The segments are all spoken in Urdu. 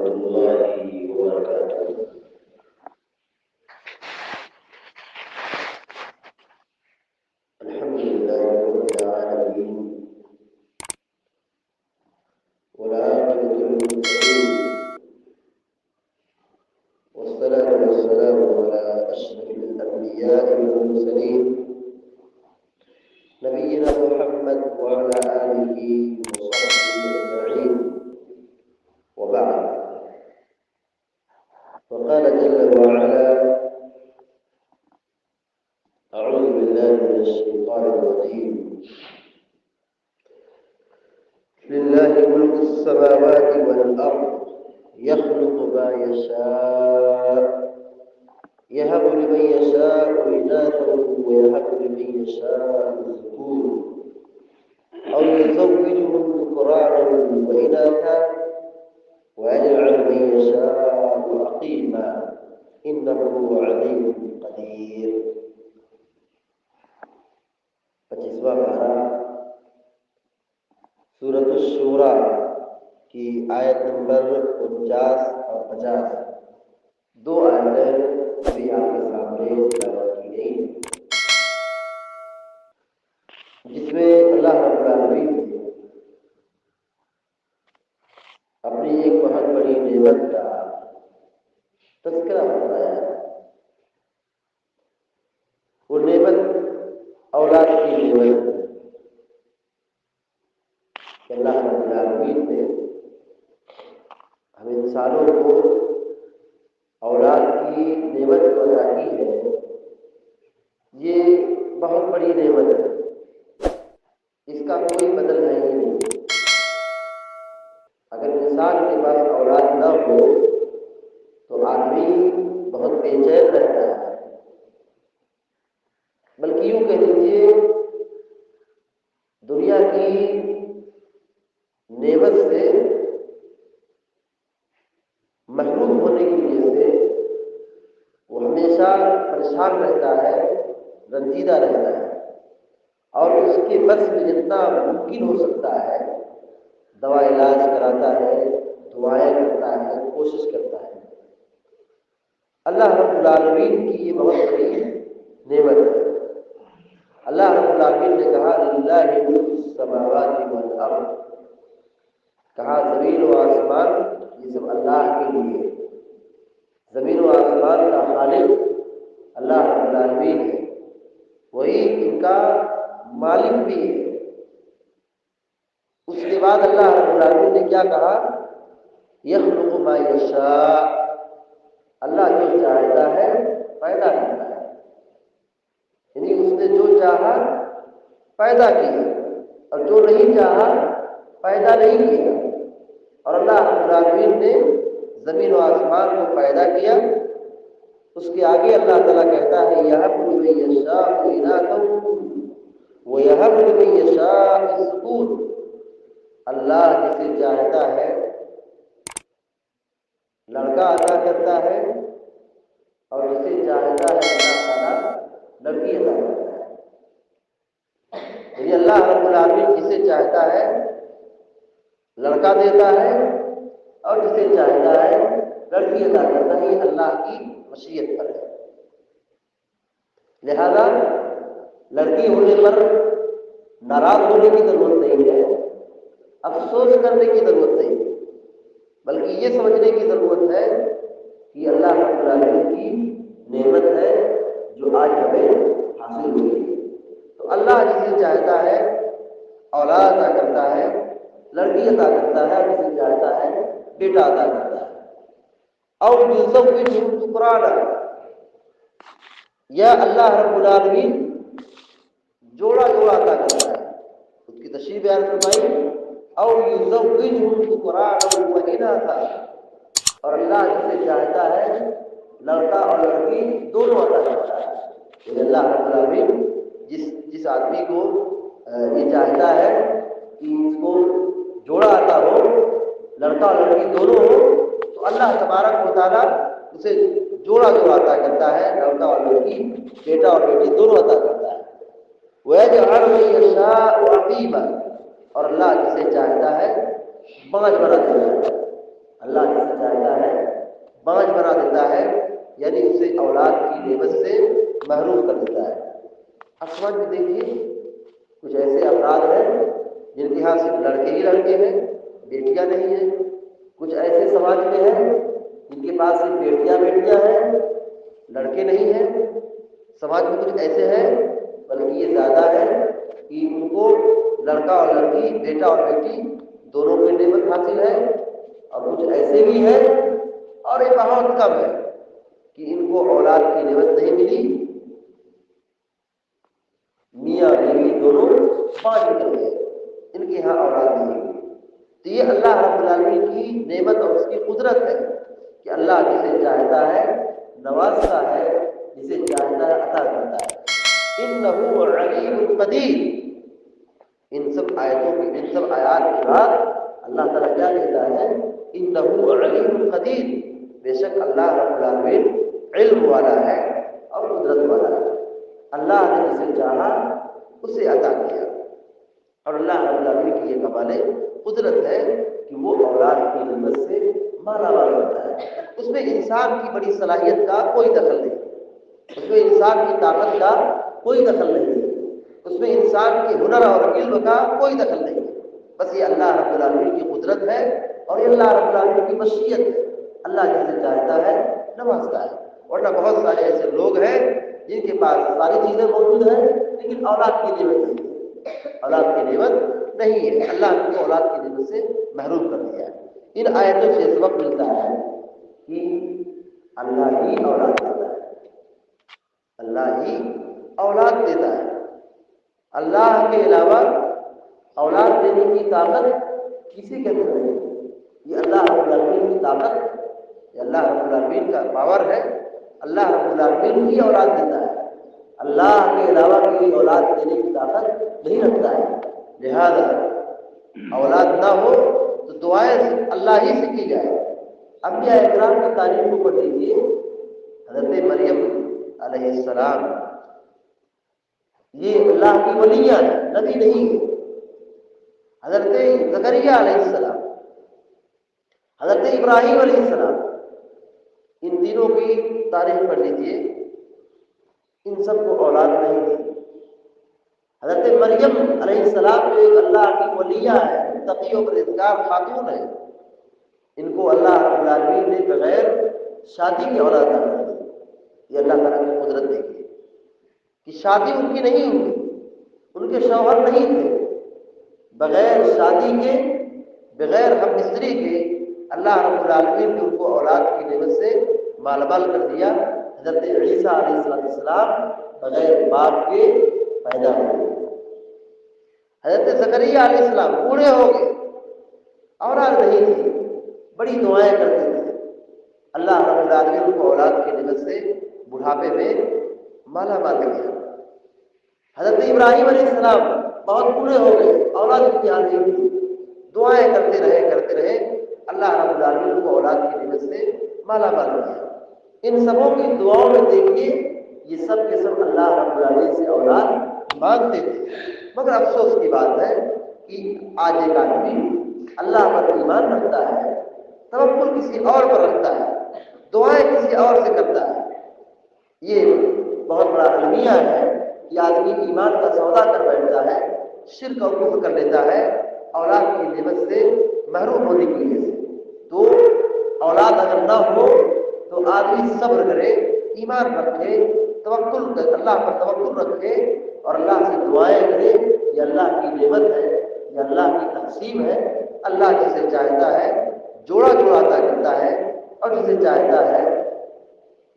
الله وبركاته. الحمد لله رب العالمين والعاقبة للمتقين والصلاة والسلام على أشرف الأنبياء والمرسلين نبينا محمد وعلى آله وصحبه أجمعين، وبعد. فقال جل وعلا: أعوذ بالله من الشيطان الرجيم. لله ملك السماوات والأرض يخلق ما يشاء يهب لمن يشاء إناثا ويهب لمن يشاء الذكور أو يزوجهم ذكرانا وإناثا ويجعل من يشاء عقيما إنه عليم قدير. 25واں پارہ سورۃ الشورى کی آیت نمبر 49 اور 50، دو آیتیں ابھی آپ کے سامنے تلاوت کی گئی ہیں، جس میں اللہ رب العالمین نے اپنی ایک بہت بڑی نعمت کا تذکرہ فرمایا ہے۔ وہ نعمت اولاد کی نعمت ہے کہ اللہ رب العالمین نے ہم انسانوں کو اولاد کی نعمت عطا کی ہے۔ یہ بہت بڑی نعمت ہے، اس کا کوئی بدل ہے ہی نہیں۔ اگر انسان کے پاس اولاد نہ ہو تو آدمی بہت بے چین رہتا ہے، بلکہ یوں کہہ لیجیے دنیا کی نعمت سے محروم ہونے کی وجہ سے وہ ہمیشہ پریشان رہتا ہے، رنجیدہ رہتا ہے، اور اس کے بس میں جتنا ممکن ہو سکتا ہے دوا علاج کراتا ہے، دعائیں کرتا ہے، کوشش کرتا ہے۔ اللہ رب العالمین کی یہ بہت بڑی نعمت ہے۔ اللہ رب العالمین نے کہا: للہ ملک السماوات والارض، کہا زمین و آسمان یہ سب اللہ کے لیے ہے۔ زمین و آسمان کا خالق اللہ رب العالمین ہے، وہی ان کا مالک بھی ہے۔ اس کے بعد اللہ رب العالمین نے کیا کہا؟ یخلق ما یشاء، اللہ جو چاہتا ہے پیدا کرتا ہے، یعنی اس نے جو چاہا پیدا کیا اور جو نہیں چاہا پیدا نہیں کیا۔ اور اللہ رب العالمین نے زمین و آسمان کو پیدا کیا۔ اس کے آگے اللہ تعالیٰ کہتا ہے: یہب لمن یشاء اناثا ویہب لمن یشاء الذکور، اللہ جسے چاہتا ہے لڑکا عطا کرتا ہے اور جسے چاہتا ہے اللہ تعالیٰ لڑکی عطا کرتا ہے۔ یعنی اللہ رب العالمین جسے چاہتا ہے لڑکا دیتا ہے اور جسے چاہتا ہے لڑکی عطا کرتا ہے۔ یہ اللہ کی مشیت پر ہے۔ لہذا لڑکی ہونے پر ناراض ہونے کی ضرورت نہیں ہے، افسوس کرنے کی ضرورت نہیں ہے، بلکہ یہ سمجھنے کی ضرورت ہے کہ اللہ رب العالمین کی نعمت ہے جو آج ہمیں حاصل ہوئی ہے۔ تو اللہ جسے چاہتا ہے اولاد عطا کرتا ہے، لڑکی عطا کرتا ہے، اور جسے چاہتا ہے بیٹا عطا کرتا ہے۔ اور یزوجہم ذکرانا، یا اللہ رب العالمین جوڑا جوڑا عطا کرتا ہے۔ اس کی تشریح بیان فرمائی: او یزوجہم ذکرانا واناثا، اور اللہ جسے چاہتا ہے لڑکا اور لڑکی دونوں عطا کرتا ہے۔ یعنی اللہ رب العالمین جس آدمی کو یہ چاہتا ہے کہ اس کو جوڑا عطا ہو، لڑکا اور لڑکی دونوں ہو، تو اللہ تبارک و تعالیٰ اسے جوڑا جوڑا عطا کرتا ہے، لڑکا اور لڑکی، بیٹا اور بیٹی دونوں عطا کرتا ہے۔ وَيَجْعَلُ مَن يَشَاءُ عَقِيمًا، اور اللہ جسے چاہتا ہے بانجھ بنا دیتا ہے۔ اللہ جسے چاہتا ہے بانجھ بنا دیتا ہے، یعنی اسے اولاد کی نعمت سے محروم کر دیتا ہے۔ اب سمجھ میں دیکھیے، کچھ ایسے افراد ہیں جن کے یہاں صرف لڑکے ہی لڑکے ہیں، بیٹیاں نہیں ہیں۔ کچھ ایسے سماج میں ہیں جن کے پاس صرف بیٹیاں بیٹیاں ہیں، لڑکے نہیں ہیں۔ سماج میں کچھ ایسے ہیں، بلکہ یہ زیادہ ہے کہ ان کو لڑکا اور لڑکی، بیٹا اور بیٹی دونوں کی نعمت حاصل ہے، اور کچھ ایسے بھی ہیں، اور یہ بہت کم ہے، کہ ان کو اولاد کی نعمت نہیں ملی، میاں بیوی دونوں پانچ نکل گئے، ان کے یہاں اولاد نہیں ہوئی۔ تو یہ اللہ رب العالمین کی نعمت اور اس کی قدرت ہے کہ اللہ جسے چاہتا ہے نوازتا ہے، جسے چاہتا ہے عطا کرتا ہے۔ انہ علیم قدیر، ان سب آیتوں کی، ان سب آیات کے بعد اللہ تعالیٰ کیا کہتا ہے؟ انہ علیم قدیر، بے شک اللہ رب العالمین علم والا ہے اور قدرت والا ہے۔ اللہ نے جسے چاہا اسے عطا کیا، اور اللہ رب العالمین کی یہ کمال قدرت ہے کہ وہ اولاد کی نعمت سے مالا مال ہوتا ہے۔ اس میں انسان کی بڑی صلاحیت کا کوئی دخل نہیں، اس میں انسان کی طاقت کا کوئی دخل نہیں، اس میں انسان کے ہنر اور علم کا کوئی دخل نہیں، بس یہ اللہ رب العالمین کی قدرت ہے، اور یہ اللہ رب العالمین کی مشیت ہے۔ اللہ جسے چاہتا ہے نوازتا ہے، ورنہ بہت سارے ایسے لوگ ہیں جن کے پاس ساری چیزیں موجود ہیں لیکن اولاد کی نعمت نہیں ہے، اولاد کی نعمت نہیں ہے۔ اللہ نے ان کو اولاد کی نعمت سے محروم کر دیا ہے۔ ان آیتوں سے سبق ملتا ہے کہ اللہ ہی اولاد دیتا ہے، اللہ ہی اولاد دیتا ہے۔ اللہ کے علاوہ اولاد دینے کی طاقت کسی کے اندر نہیں ہے۔ یہ اللہ رب العالمین کی طاقت، یہ اللہ رب العالمین کا پاور ہے۔ اللہ رب العالمین ہی اولاد دیتا ہے، اللہ کے علاوہ کوئی اولاد دینے کی طاقت نہیں رکھتا ہے۔ لہذا اولاد نہ ہو تو دعائیں اللہ ہی سے کی جائے۔ انبیاء اکرام کی تعلیم کو پڑھ لیجیے۔ حضرت مریم علیہ السلام یہ اللہ کی ولیہ ہے، نبی نہیں ہے۔ حضرت زکریا علیہ السلام، حضرت ابراہیم علیہ السلام، ان تینوں کی تاریخ پڑھ لیجیے، ان سب کو اولاد نہیں تھی۔ حضرت مریم علیہ السلام جو ایک اللہ کی ولیہ ہے، متقی و پرہیزگار خاتون ہے، ان کو اللہ رب العالمین نے بغیر شادی کی اولاد عطا کر دی۔ یہ اللہ تعالیٰ کی قدرت دیکھیے کہ شادی ان کی نہیں ہوئی، ان کے شوہر نہیں تھے، بغیر شادی کے، بغیر ہم مستری کے اللہ رب العالمین نے ان کو اولاد کی نعمت سے مالا مال کر دیا۔ حضرت عیسیٰ علیہ السلام بغیر باپ کے پیدا ہوئے۔ حضرت زکریا علیہ السلام بوڑھے ہو گئے، اولاد نہیں تھی، بڑی دعائیں کرتے تھے، اللہ رب العالمین ان کو اولاد کی نعمت سے بڑھاپے میں مالا مال کیا۔ حضرت ابراہیم علیہ السلام بہت بوڑھے ہو گئے، اولاد کی حال نہیں تھی، دعائیں کرتے رہے، اللہ رب العالمین کو اولاد کی نعمت سے مالا مال کیا۔ ان سبوں کی دعاؤں میں دیکھیے، یہ سب کے سب اللہ رب العالمین سے اولاد مانگتے تھے، مگر افسوس کی بات ہے کہ آج ایک آدمی اللہ پر ایمان رکھتا ہے، توکل کسی اور پر رکھتا ہے، دعائیں کسی اور سے کرتا ہے۔ یہ بہت بڑا المیہ ہے کہ آدمی ایمان کا سودا کر بیٹھتا ہے، شرک اور کفر کر لیتا ہے اولاد کی نعمت سے محروم ہونے کی وجہ سے۔ تو اولاد اگر نہ ہو تو آدمی صبر کرے، ایمان رکھے، توکل کر، اللہ پر توکل رکھے اور اللہ سے دعائیں کرے۔ یہ اللہ کی نعمت ہے، یہ اللہ کی تقسیم ہے۔ اللہ جسے چاہتا ہے جوڑا جوڑا عطا کرتا ہے، اور جسے چاہتا ہے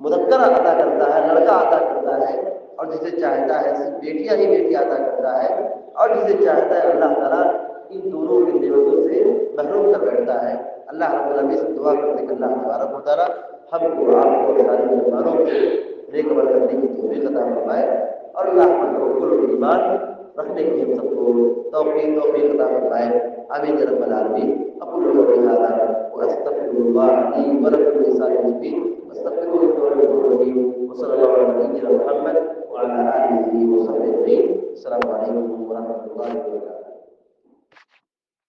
مذکر عطا کرتا ہے، لڑکا عطا کرتا ہے، اور جسے چاہتا ہے صرف بیٹیاں ہی بیٹیاں عطا کرتا ہے، اور جسے چاہتا ہے اللہ تعالیٰ ان دونوں کی نعمتوں سے محروم کر بیٹھتا ہے۔ اللہ رب العالمین سے دعا کرتے کہ اللہ تبارک و تعالیٰ ہم کو، آپ کو، سارے مسلمانوں کو نیک عمل کرنے کی توفیق عطا فرمائے، اور اللہ پر توکل و ایمان رکھنے کی ہم سب کو توفیق عطا فرمائے۔ آمین یا رب العالمین۔ اقول قولی ھذا واستغفر اللہ لی ولکم ولسائر المسلمین واستغفروہ انہ هو الغفور الرحیم، وصلی اللہ علی نبینا محمد وعلی آلہ وصحبہ اجمعین۔ السلام علیکم ورحمۃ اللہ وبرکاتہ۔